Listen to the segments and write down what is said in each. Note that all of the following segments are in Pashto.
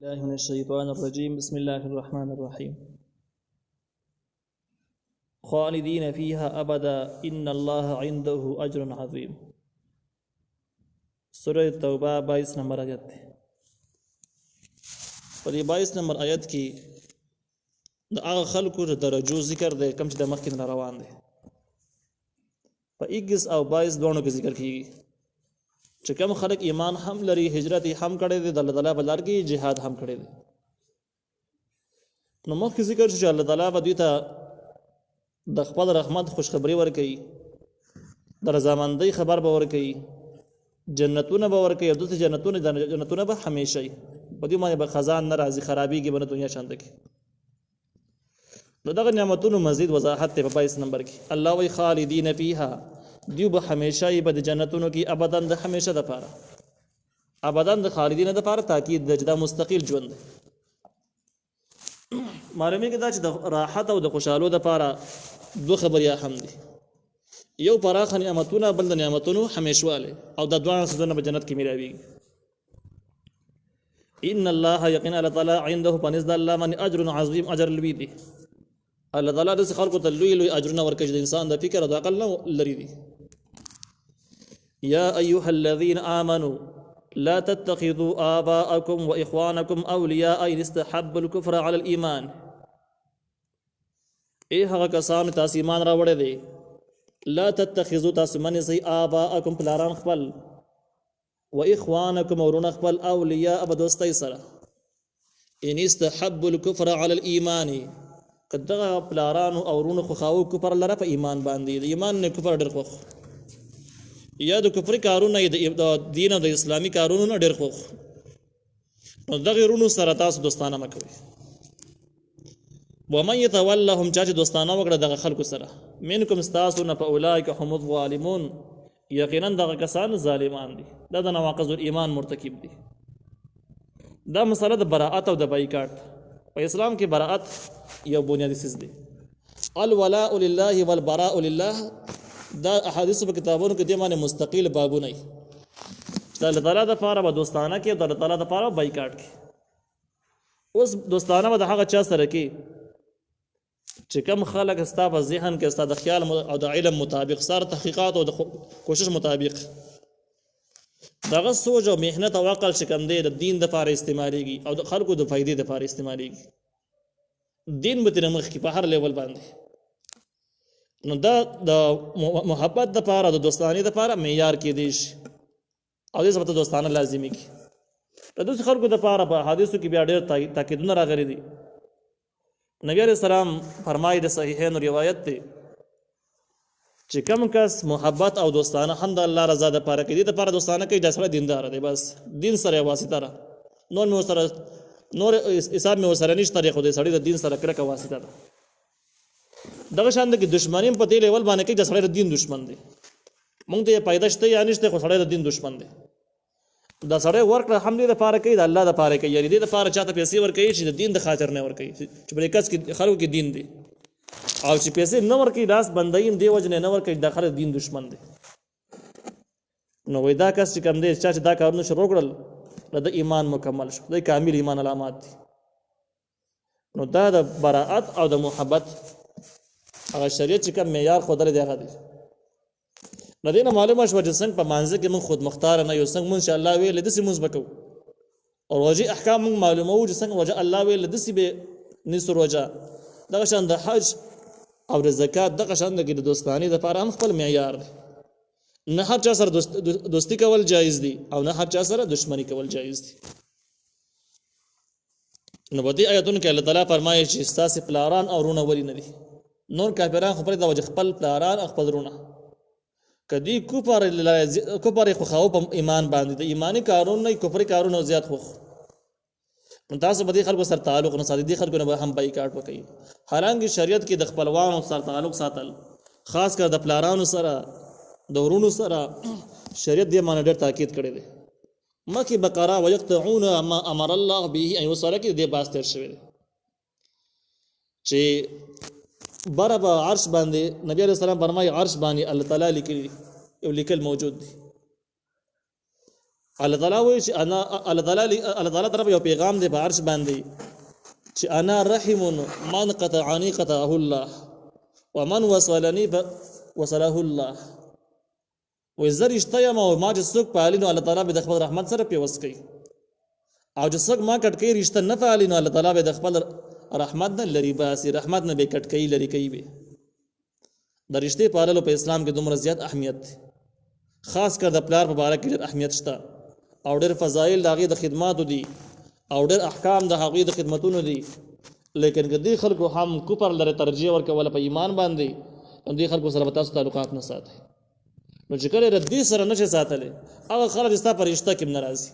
الله من الشيطان الرجيم بسم الله الرحمن الرحيم خالدين فيها أبدا إن الله عنده أجر عظيم سورة توبہ 22 نمبر آیت ہے اور یہ 22 نمبر آیت کی د هغه خلکو د درجو ذکر دی کوم چې د مخکې نه روان دی په 21 او 22 دوانو کې ذکر کیږي چې کوم خلک ایمان هم لري هجرت هم کړی دی د الله تعالی په لار کې جهاد هم کړی دی نو مخکې ذکر چې الله تعالی به دوی ته د خپل رحمت خوشخبری ورکوي د رضامندۍ خبر به ورکوي جنتونه به ورکوي او دلته جنتونه به همیشه وي په دې باندې به خزان نه راځي خرابېږي به نه دنیا شانته کې نو دغه نعمتونو مزید وضاحت ته په 22 نمبر کې الله وی خالدین فیها دیو به همیشه به د جنتونو کې ابدا د همیشه د پاره ابدا د خالدین د پاره تاکید د جدا مستقل ژوند معلومه کې دا چې د راحت او د خوشحالو د پاره دوه خبریا هم دي یو پراخ نعمتونه بل د نعمتونو همیشواله او د دوه سدونه په جنت کې میراوي ان الله یقینا الله تعالی عنده پنځ د الله من اجر عظیم اجر لوی دی الله تعالی د خلکو ته لوی اجرونه ورکړي د انسان د فکر او د عقل نه لري دي یا ایها الذين آمنوا لا تتخذوا آباءكم وإخوانكم أولياء إن استحبوا الكفر على الإيمان اے هغه کسان تاسو ایمان راوړی دی لا تتخذوا تاسو منی سي آباءكم پلاران خپل وإخوانكم ورون خپل أولياء بدوستي سره إن استحبوا الكفر على الإيمان کدغه پلارانو او ورونو خو خاو کفر لره په ایمان باندې ایمان نه کفر ډېر خوخ یا د کفر کارونه د دین او د اسلامي کارونه نه ډېر خوخ نو دغه ورونو سره تاسو دوستانه مکوئ ومن يتولهم چا چې دوستانه وکړه دغه خلکو سره منکم استاسو نه په اولئک هم الظالمون یقینا دغه کسان ظالمان دي دا د نواقض الایمان مرتکب دي دا مسله د براءت او د بایکاټ په اسلام کې براءت یو بنیادی سیز دی الولاء لله والبراء لله دا احادیث په کتابونو کې د معنی مستقل بابونه دي چې الله تعالی د پاره به دوستانه کې او الله تعالی د پاره بایکاټ کې اوس دوستانه به د هغه چا سره کې چې کوم خلک ستا په ذهن کې ستا د خیال او د علم مطابق سره تحقیقات او د کوشش مطابق دغه سوچ او مهنت او عقل چې کوم دی د دین د پاره استعمالېږي او د خلکو د فائدې د پاره استعمالېږي دین به تر مخ کې په هر لیول باندې نو دا د محبت د پاره د دوستانه د پاره معیار کې دي او دې سبته دوستانه لازمي کی د دوی خلکو د پاره په حدیثو کې بیا ډېر تاکیدونه راغلي دي نبی عليه السلام فرمایي د صحیحین روایت دی چې کوم کس محبت او دوستانه هم د الله رضا د پاره کې دي د پاره دوستانه کې د سره دیندار دی بس دین سره واسطه را نور مو سره نور حساب مې وسره نشته خو د سړی د دین سره کړه واسطه ده دغه شان د دښمنی په دې لیول باندې کې د سړی د دین دښمن دی مونږ ته پیدا شته یا نشته خو سړی د دین دښمن دی دا سړی ورکړه هم دې د پاره کوي د الله د پاره کوي یعنی دې د پاره چاته پیسې ورکوي چې د دین د خاطر نه ورکوي چې بل کس کې خلکو کې دین دی او چې پیسې نه ورکوي لاس بندایم دی وجنه نه ورکوي د خلک دین دښمن دی نو وای دا کس چې کوم دی چې دا کارونه شروع کړل د ایمان مکمل شو د کامل ایمان علامات دي نو دا د براءت او د محبت هغه شریعت چې کوم معیار خودره دی هغه دی نو دینه معلومه شو چې څنګه په مانځ کې من خود مختار نه یو څنګه ان شاء الله ویل د سیمز بکو او واجی احکام من معلومه و چې څنګه وجه الله ویل د سی به نسر وجه دغه شان د حج او د زکات دغه شان د دوستانی د لپاره هم خپل معیار دی نه هر چا سره دوستی کول جایز دي او نه هر چا سره دشمنی کول جایز دي نو په دې آیاتونو کې الله تعالی فرمایي چې ستاسو پلاران او رونه ولی نه دي نور کافران خو پر د وجه خپل پلاران او خپل رونه کدی کوپر خو خو په ایمان باندې د ایمانی کارونه نه کفر کارونه زیات خو نو تاسو به خلکو سره تعلق نه ساتي دي خلکو نه هم بایکاټ وکړي حالانکه شریعت کې د خپلوانو سره تعلق ساتل خاص کر د پلارانو سره د ورونو سره شریعت دې باندې ډېر تاکید کړی دی مکه بقره ويقطعون ما امر الله به ان يوصل کې دې باس تر شوی دی چې برابر عرش باندې نبی عليه السلام فرمایي عرش باندې الله تعالی لیکل موجود دی الله تعالی وایي چې انا الله تعالی طرف یو پیغام دی په عرش باندې چې انا رحم من قطعني قطعه الله ومن وصلني وصله الله. وې زه رښتیا یم او ما چې څوک پالي نو الله تعالی به د خپل رحمت سره پیوس کوي، او چې څوک ما کټ کوي رښتا نه پالي نو الله تعالی به د خپل رحمت نه لري باسي، رحمت نه به کټ کوي لري کوي به. د رښتې پاللو په اسلام کې دومره زیات اهمیت دی، خاص کر د پلار په باره کې ډېر اهمیت شته او ډېر فضایل د هغې د خدماتو دي او ډېر احکام د هغوی د خدمتونو دي. لیکن که دې خلکو هم کفر لري ترجیح ورکوله په ایمان باندې، نو دې خلکو سره به تاسو تعلقات نه ساتئ. نو چې کله دې سره نشئ ساتلی، هغه خلک ستا په رشته کې هم نه راځي،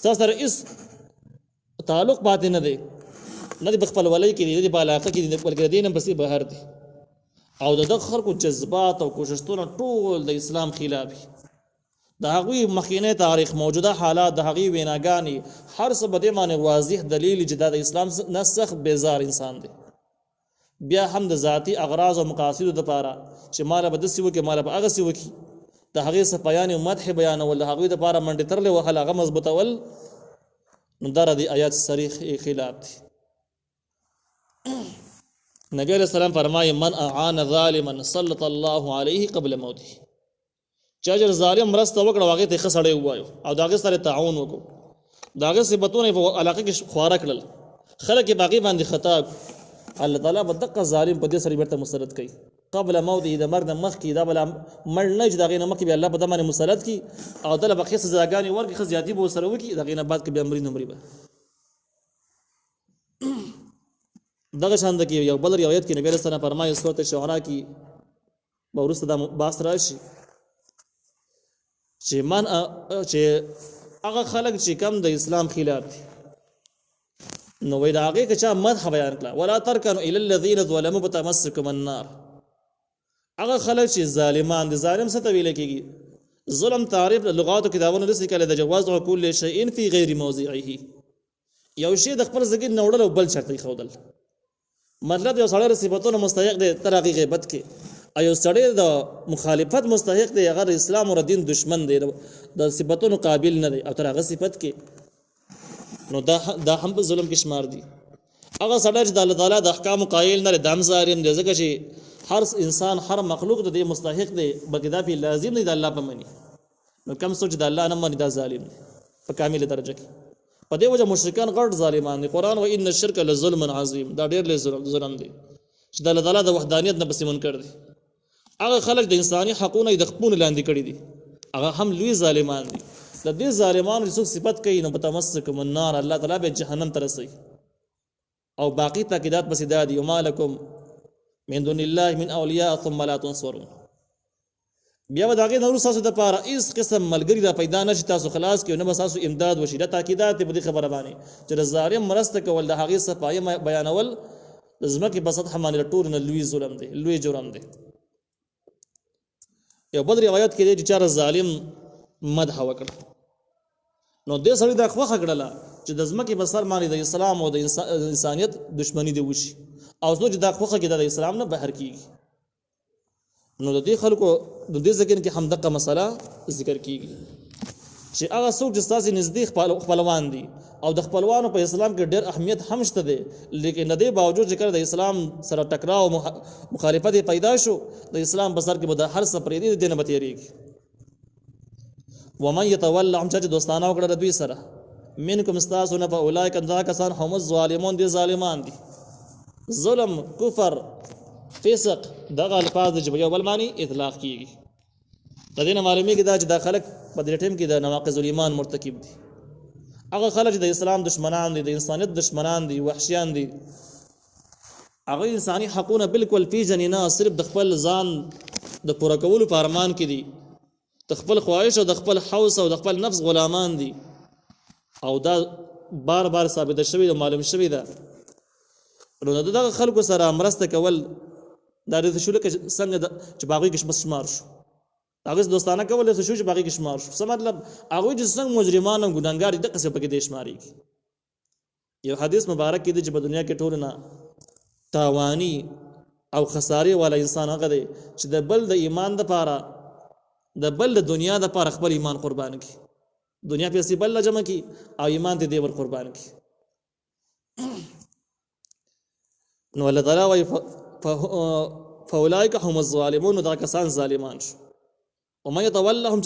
ستا سره هېڅ تعلق پاتې نه دی، نه دې په خپلولۍ کې دي، نه دې په علاقه کې دي، بلکې د دې نه پسې بهر دي. او د دغه خلکو جذبات او کوششونه ټول د اسلام خلاف دي. د هغوی مخکینی تاریخ، موجوده حالات، د هغوی ویناګانې، هر څه په دې باندې واضح دلیل چې دا د اسلام نه سخت بیزار انسان دی. بیا هم د ذاتي اغراض او مقاصدو دپاره چې ماله به داسې وکړي، ماله به هغسې وکړي، د هغې صفایان او مدح بیانول، د هغوی دپاره منډې ترلې وهل، هغه مضبوطول، نو دا د خیالات صریح خلاف دي. نبی علیہ السلام فرمایي من اعان ظالما سلط الله علیه قبل موته. چا چې ظالم مرسته وکړه هغې ته ښه سړی ووایو او د هغې سره تعاون وکړو، د هغې صفتونه یې په علاقه کې خواره کړل، خلک یې په هغې باندې خطا کړو، الله تعالی به دقه ظالم په دې سره بیرته مسلط کوي قبل موته، د مرګ نه مخکې. دا بله مړ نه چې د هغې نه مخکې بیا الله په ده باندې مسلط کړي او دله به ښې سزاګانې ورکړي، ښه زیاتي به ورسره وکړي، د هغې نه بعد که بیا مري نه مري به. دغه شان د کې یو بل روایت کې نبی علیه السلام فرمایي سورت شعراء کې به وروسته دا بحث راشي چې هغه خلک چې کم د اسلام خلاف دي، نو وایي د هغې که چا مدح بیان کړه ولا ترکنوا الی الذین ظلموا فتمسکم النار. هغه خلک چې ظالمان دي، ظالم څه ته ویلی کېږي؟ ظلم تعریف لغاتو کتابونو داسې کله د جواز کل شیء فی غیر موضعه، یو شی د خپل ځای نه وړل او بل چاته ایښودل. مطلب یو سړی د صفتونو مستحق دی، تر هغې غیبت کې، او یو سړی د مخالفت مستحق دی، هغه د اسلام او دین دشمن دی، د صفتونو قابل نه دی او تر هغه صفت کې، نو دا هم په ظلم کې شمار دي. هغه سړی چې د الله تعالی د احکامو قایل نه دی، دا هم ظالم دی، ځکه چې هر انسان هر مخلوق د دې مستحق دی، بلکې دا پې لازم دی د الله په مني. نو کم څوک چې د الله نه مني دا ظالم دی په کامله درجه کې. په دې وجه مشرکان غټ ظالمان دي. قرآن و ان الشرک لظلم عظیم، دا ډېر لوی ظلم دی چې د الله تعالی د وحدانیت نه پسې منکر دي. هغه خلک د انساني حقونه د خپلو لاندې کړي دي، هغه هم لوی ظالمان دي. د دې ظالمانو چې څوک صفت کوي نو متمسکم النار، الله تعالی به جهنم ته رسوي. او باقي تاکیدات پسې دا دي وما لکم من دون الله من اولیاء ثم لا تنصرون. بیا به د هغې نه وروسته تاسو دپاره هېڅ قسم ملګري را پیدا نه شي، تاسو خلاص کړي نه به ستاسو امداد وشي. دا تاکیدات دی په دې خبره باندې چې د ظالم مرسته کول، د هغې صفایه بیانول د ځمکې په سطحه باندې د ټولو نه لوی ظلم دی، لوی جرم دی. یو بل روایت کې دی چې چا ظالم مدح وکړه، نو دې سړي دا خوښه کړله چې د ځمکې په سر باندې د اسلام او د انسانیت دشمني دې وشي، او څوک چې دا خوښه کړي د اسلام نه بهر کېږي. نو د دې خلکو د دې ذکر کې هم دغه مسله ذکر کېږي چې هغه څوک چې ستاسې نږدې خپلوان دي او د خپلوانو په اسلام کې ډېر اهمیت هم شته دی، لیکن د دې باوجود چې کله د اسلام سره ټکراو مخالفت پیدا شو، د اسلام په سر کې به د هر څه پرېږدي، د دې نه به تېرېږي. ومن یتولهم، چا چې دوستانه وکړه د دوی سره، منکم ستاسو نه، فاولئک دا کسان هم الظالمون، دي ظالمان دي. ظلم، کفر، فسق، دغه الفاظ چې په یو بل باندې اطلاق کېږي. د دې نه معلومېږي دا چې دا خلک په دې ټیم کې د نواقض الایمان مرتکب دي. هغه خلک چې د اسلام دشمنان دي، د انسانیت دشمنان دي، وحشیان دي، هغه انساني حقونه بالکل پیژني نه، صرف د خپل ځان د پوره کولو په ارمان کې دي، د خپل خواهش او د خپل حوس او د خپل نفس غلامان دي. او دا بار بار ثابته شوې ده، معلوم شوې ده. نو دغه خلکو سره مرسته کول دا د شو لکه څنګه چې باغوی کې بس شمار شو، هغه دوستانه کول څه شو چې باغوی کې شمار شو. څه مطلب؟ هغه چې څنګه مجرمان او ګناګار دي قصه پکې دې شماري. یو حدیث مبارک کې دی چې په دنیا کې ټول نه تاوانی او خسارې والا انسان هغه دی چې د بل د ایمان د پاره، د بل د دنیا د پاره خپل ایمان قربان کړي. دنیا پیسې بل جمع کی او ایمان دې ور قربان کی. نو الله تعالی وای فاولئک هم الظالمون، دا کسان ظالمان شو. ومن يتولهم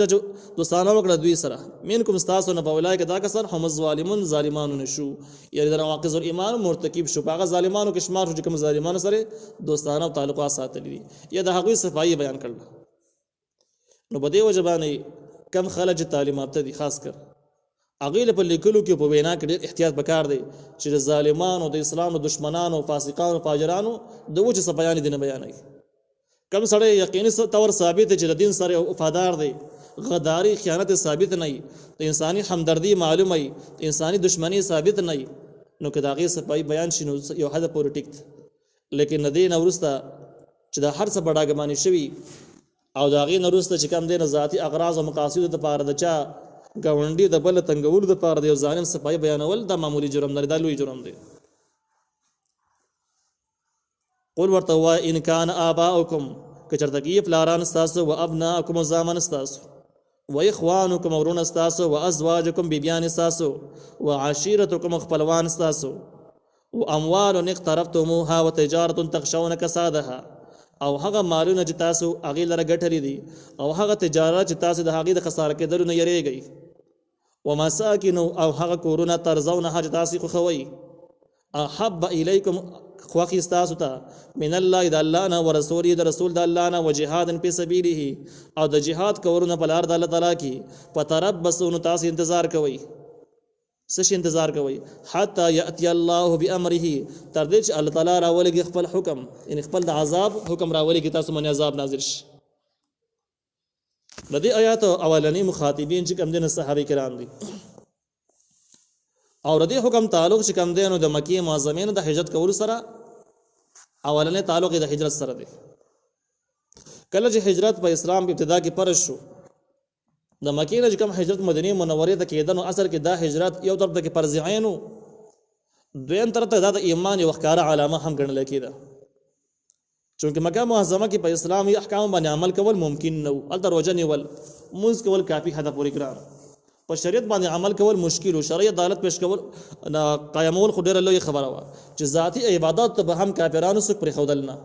دوستانه وکړه دوی سره منکم استاسو نه فاولئک دا کسان هم الظالمون ظالمانو نشو، یعنی دا نواقض الایمان مرتکب شو. هغه ظالمانو کې شمار شو چې کوم ظالمانو سره دوستانه تعلقات ساتلي دي یا د هغوی صفایي بیان کړل. نو په دې وجه باندې کم خلک تعلیم یافته دي، خاص کر هغوی په لیکلو کې په وینا کې ډېر احتیاط پکار دی چې د ظالمانو د اسلام دشمنانو فاسقانو فاجرانو د وجه څه بیان دي نه بیانوي. کم سړی یقیني طور ثابت دی چې د دین سره وفادار دی، غداری خیانت ثابت نه وي، د انساني همدردي معلومه وي، د انساني دشمنی ثابت نه وي، نو که د هغې صفایي بیان شي نو یو حد پورې ټیک دی. لیکن د دې نه وروسته چې دا هر څه بډاګماني شوي او د هغې نه وروسته چې کم دی نه ذاتي اغراض او مقاصدو دپاره د چا ګاونډي د بل تنګولو دپاره د یو ظالم صفایي بیانول دا معمولي جرم نه دی، دا لوی جرم دی. قل ورته ووایه ان کان آباؤکم که چېرته کې پلاران ستاسو و ابناءکم زامن ستاسو و اخوانکم ورونه ستاسو و ازواجکم بیبیانې ستاسو و عشیرتکم خپلوان ستاسو و اموال اقترفتموها و تجارت تخشون کسادها او هغه مالونه چې تاسو هغې لره ګټلي دي او هغه تجارت چې تاسو د هغې د خساره کېدلو نه یریږئ و مساکن او هغه کورونه ترضونها چې تاسو خوښوئ احب الیکم خوښي ستاسو ته من الله د الله نه و رسوله د رسول د الله نه و جهاد فی سبیله او د جهاد کورونه په لار د الله تعالی کې فتربصوا نو تاسو انتظار کوئ. څه شي انتظار کوئ؟ حتی یأتی الله بامره تر دې چې الله تعالی راولږي خپل حکم، یعنی خپل د عذاب حکم راولږي تاسو باندې عذاب نازل شي. د دې آیات اولنی مخاطبین چې کوم دي صحابه کرام دي او د دې حکم تعلق چې کوم دی نو د مکې معظمې نه د هجرت کولو سره اولنې تعلق د هجرت سره دی. کله چې هجرت په اسلام په ابتدا کې فرض شو، د مکې نه چې کوم هجرت مدینه منورې ته کېده نو اصل کې دا هجرت یو طرف ته کې فرض عین و، دویم طرف ته دا د ایمان یو ښکاره علامه هم ګڼل کېده. چونکه مکه معظمه کې په اسلامي احکام باندې عمل کول ممکن نه و، هلته روژه نیول مونځ کول کافي حد پورې ګران، په شریعت باندې عمل کول مشکل و، شرعي عدالت پیش کول قایمول خو ډېره لویه خبره وه چې ذاتي عبادات ته به هم کافرانو څوک پرېښودل نه،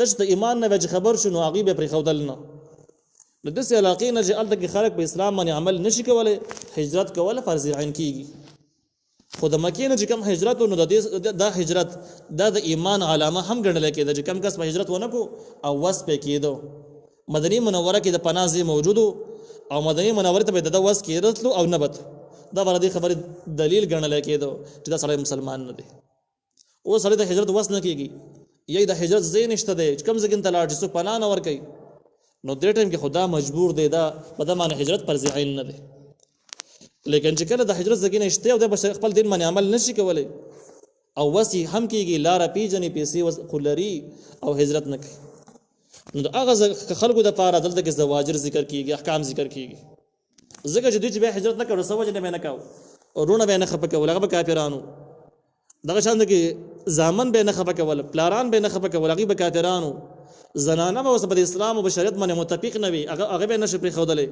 تش د ایمان نه به چې خبر شو نو هغوی به پرېښودل نه. د داسې علاقې نه چې هلته کې خلک په اسلام باندې عمل نشي کولی هجرت کول فرض عین کېږي. خو د مکې نه چې کوم هجرت و نو دا هجرت دا د ایمان علامه هم ګڼلی کېده چې کم کس په هجرت ونه کړو او وس پې کېده. مدني منوره کې د پناه ځای موجود او مدني منورې ته به د ده وس کېدتلو او نه بتو، دا به د دې خبرې دلیل ګڼلی کېده چې دا سړی مسلمان نه دی. اوس سړی د هجرت وس نه کېږي یا د هجرت ځای نشته دی چې کوم ځای ته لاړ شي څوک پناه نه ورکوي، نو دې ټایم کې خو دا مجبور دی، دا په ده باندې هجرت فرض عین نه دی. لیکن چې کله د هجرت ځای نه شته او دی به خپل دین باندې عمل نشي کولی او وس یې هم کېږي، لاره پیژني، پیسې خو لري او هجرت نه کوي، نو د هغه خلکو دپاره دلته کې زواجر ذکر کېږي، احکام ذکر کېږي. ځکه چې دوی چې بیا هجرت نه کړو څه وجه نه به یې نه کوو، وروڼه به یې نه خفه کول، هغه به کافرانو، دغه شان کې زامن به یې نه خفه کول، پلاران به یې نه خفه کول، هغوی به کافرانو، زنانه به اوس په د اسلام او په شریعت باندې متفق نه وي، هغه به یې نشي پرېښودلی،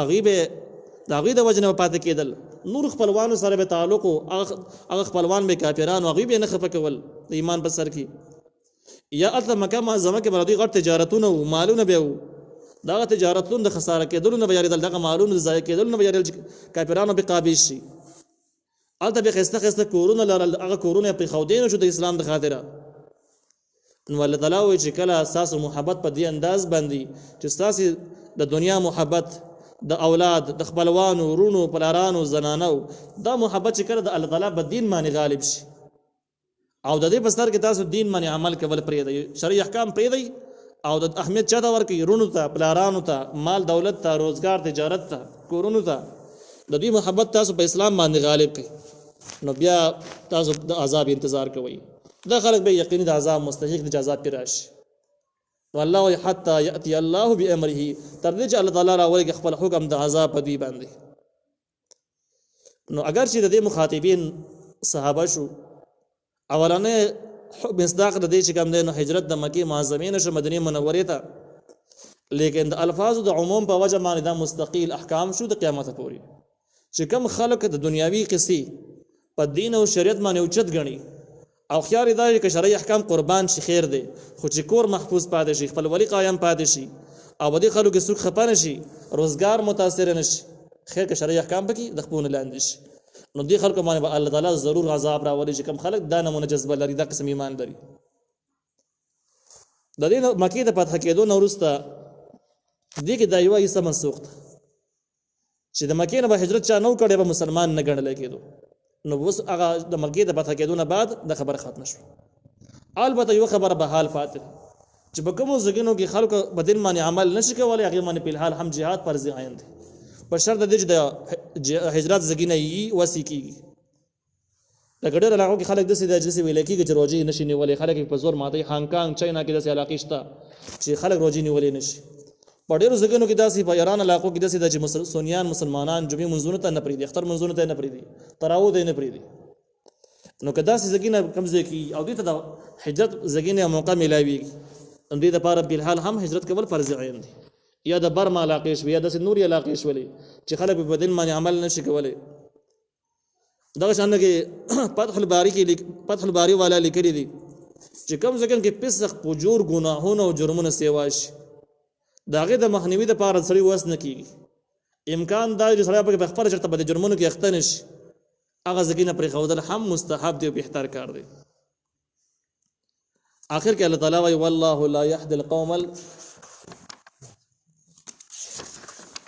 هغوی به د هغوی د وجې نه به پاتې کېدل. نور خپلوانو سره به تعلق و، هغه خپلوان به کافرانو، هغوی به یې نه خفه کول د ایمان په سر کې. یا هلته مکه معظمه کې به دوی غټ تجارتونه و، مالونه به و، دغه تجارتونه د خساره کېدلو نه به یارېدل، دغه مالونه د ضایع کېدلو نه به یارېدل چې کافرانو به قابض شي. هلته به ښایسته ښایسته کورونه لرل، هغه کورونه یې پرېښودی نه شو د اسلام د خاطره. نو الله تعالی وایي چې کله ستاسو محبت په دې انداز باندې چې ستاسې د دنیا محبت د اولاد د خپلوانو ورونو پلارانو زنانو دا محبت چې کله د الله تعالی په دین باندې غالب شي او د دې په سر کې تاسو دین باندې عمل کول پرېږدئ، شرعي احکام پرېږدئ او د اهمیت چا ته ورکړئ؟ ورونو ته، پلارانو ته، مال دولت ته، روزګار تجارت ته، کورونو ته، د دوی محبت تاسو په اسلام باندې غالب کړئ، نو بیا تاسو د عذاب انتظار کوئ. دا خلک به یقیني د عذاب مستحق دي چې عذاب پرې راشي. نو الله وایي حتی یأتی الله بامره تر دې چې الله تعالی راولږي خپل حکم د عذاب په دوی باندې. نو اگر چې د دې مخاطبین صحابه شو، اولنې مصداق د دې چې کوم دی نو هجرت د مکې معظمې نه شو مدینې منورې ته، لیکن د الفاظو د عموم په وجه باندې دا مستقیل احکام شو د قیامت پورې چې کوم خلک د دنیاوي قصې په دین او شریعت باندې اوچت غني او خیال دا چې شرعي احکام قربان شي خیر دی خو چې کور محفوظ پاتې شي خپل ولی قائم پاتې شي او د خلکو سوق خپانه شي روزګار متاثر نه شي خیر که شرعي احکام پکې د خپل لاندې شي نو دې خلکو باندې الله تعالی ضرور عذاب راولي چې کوم خلک دا نمونه جذبه لري دا قسم ایمان لري د دې مکې د فتح کېدو نو وروسته دې کې دا یو ایسه منسوخ ده چې د مکې نه به هجرت چا نو کړي به مسلمان نه ګڼل کېدو نو اوس هغه د مکې د فتح کېدو نه بعد د خبر ختم شو البته یو خبر به حال فاتل چې په کومو ځګونو کې خلکو په دین باندې عمل نشي کولای هغه باندې په الحال هم jihad فرض عین دي په شرط د دې د هجرت ځګینه یي وسی کیږي لکه ډېر علاقو کې خلک داسې د جلسې ویل کېږي چې روزي نشي نیولې خلک په زور ماته هانګ کانګ چاینا کې داسې علاقې شته چې خلک روزي نیولې نشي په ډېرو ځګونو کې داسې په ایران علاقو کې داسې د سنیان مسلمانان جمعې منځونو ته نه پریدي اختر منځونو ته نه پریدي تراویح نه پریدي نو که داسې ځګینه کم ځای کې او دې ته د هجرت ځګینه موقع ملاويږي دې د پاره په الحال هم هجرت کول فرض عین دي یا د برما علاقې شوي یا د نوري علاقې شولې چې خلک په بدن باندې عمل نشي کولای دا څنګه کې فتح الباری والا لیکلي دي چې کم ځکه کې فسق فجور ګناهونه او جرمونه سیوا شي داغه د مخنیوي د پاره سړی وس نه کیږي امکان دا چې سړی په خپل چرته په جرمونو کې اخته نشي هغه ځکه پرې خودل هم مستحب دی او بهتر کار دی آخر کې الله تعالی وی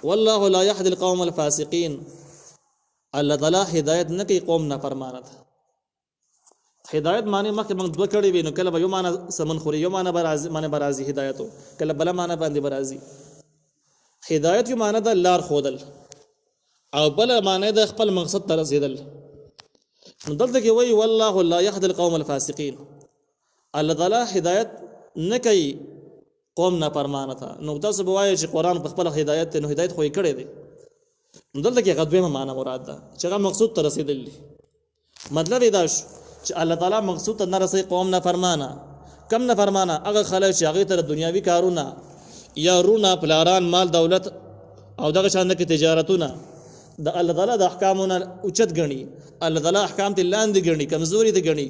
والله لا يهدي القوم الفاسقين الله تعالی هدایت نه کوي قوم نه فرمانه هدایت معنی مخکې موږ دوه کړي وینو کله به یو معنی سمن خوري یو معنی برازي هدایتو کله بل معنی باندې برازي هدایت یو معنی د لار خودل او بل معنی د خپل مقصد ته رسیدل نو دلته کې وی والله لا يهدي القوم الفاسقين الله تعالی هدایت نه کوي قوم نه فرمانه تا نو تاسو بوایي چې قران په خپل هدایت ته نو هدایت خو یې کړی دی دلته کې غدوه معنی مراد ده چې هغه مقصود ته رسیدل مطلب دا شو چې الله تعالی مقصود ته نه رسي قوم نه فرمانه کم نه فرمانه هغه خلک چې هغه تر دنیاوي کارونه یا رونه پلاران مال دولت او دغه شان کې تجارتونه د الله تعالی د احکامونو اوچت غني الله تعالی احکام ته لاندې غني کمزوري دي غني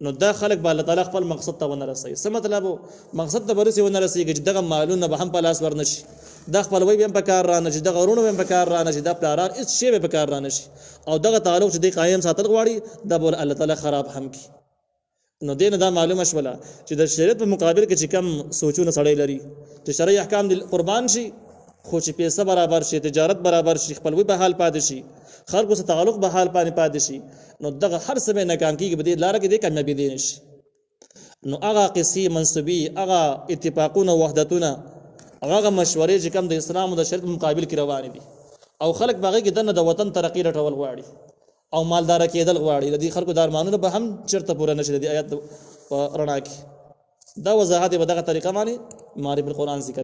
نو دا خلک به الله تعالی خپل مقصد ته ونه رسي څه مطلب مقصد ته ورسي ونه رسي چې دغه مالونه به هم په لاس ورنشي دا خپل وی به په کار را نه شي دغه ورونه به په کار را نه شي دا پلاران هیڅ شی به په کار را نه شي او دغه تعلق چې د قائم ساتل غواړي دا بول الله تعالی خراب هم کی نو دین دا معلومه شوله چې د شریعت په مقابل کې چې کم سوچونه سړی لري چې شرعي احکام د قربان شي خو چې پیسې برابر شي تجارت برابر شي خپل وی به حال پاتې شي خلکو سره تعلق به حال پاتې شي نو دغه هر څه به ناکام کیږي به د لار کې د کامیابی دي نشي نو هغه قصې منسوبي هغه اتفاقونه وحدتونه هغه مشورې چې کم د اسلام او د شریعت په مقابل کې روان دي او خلک باغې کې د وطن ترقی رټول غواړي او مالدار کېدل غواړي د دې خلکو د ارمانونو به هم چرته پوره نشي د آیات رڼا کې دا وضاحت به دغه طریقه باندې معرفت القرآن ذکر